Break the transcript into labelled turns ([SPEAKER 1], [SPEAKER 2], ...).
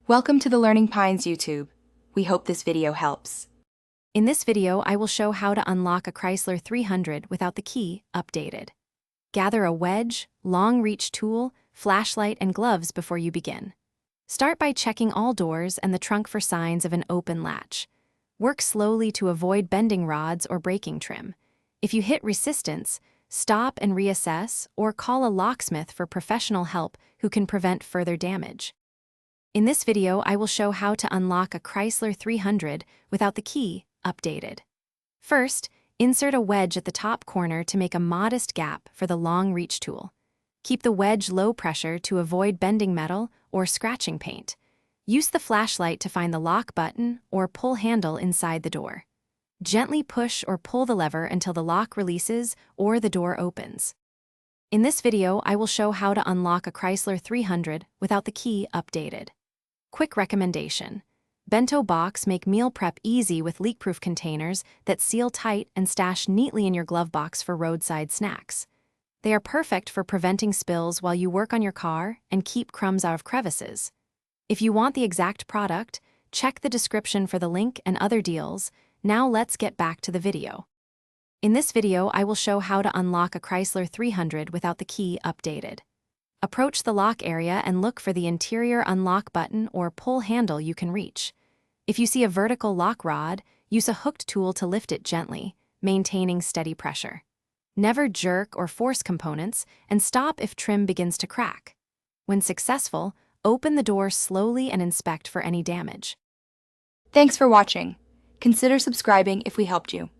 [SPEAKER 1] Welcome to the Learning Pines YouTube. We hope this video helps.
[SPEAKER 2] In this video, I will show how to unlock a Chrysler 300 without the key updated. Gather a wedge, long-reach tool, flashlight, and gloves before you begin. Start by checking all doors and the trunk for signs of an open latch. Work slowly to avoid bending rods or breaking trim. If you hit resistance, stop and reassess or call a locksmith for professional help who can prevent further damage. In this video, I will show how to unlock a Chrysler 300 without the key updated. First, insert a wedge at the top corner to make a modest gap for the long reach tool. Keep the wedge low pressure to avoid bending metal or scratching paint. Use the flashlight to find the lock button or pull handle inside the door. Gently push or pull the lever until the lock releases or the door opens. In this video, I will show how to unlock a Chrysler 300 without the key updated. Quick recommendation. Bento box make meal prep easy with leak-proof containers that seal tight and stash neatly in your glove box for roadside snacks. They are perfect for preventing spills while you work on your car and keep crumbs out of crevices. If you want the exact product, check the description for the link and other deals. Now let's get back to the video. In this video, I will show how to unlock a Chrysler 300 without the key updated. Approach the lock area and look for the interior unlock button or pull handle you can reach. If you see a vertical lock rod, use a hooked tool to lift it gently, maintaining steady pressure. Never jerk or force components, and stop if trim begins to crack. When successful, open the door slowly and inspect for any damage.
[SPEAKER 1] Thanks for watching. Consider subscribing if we helped you.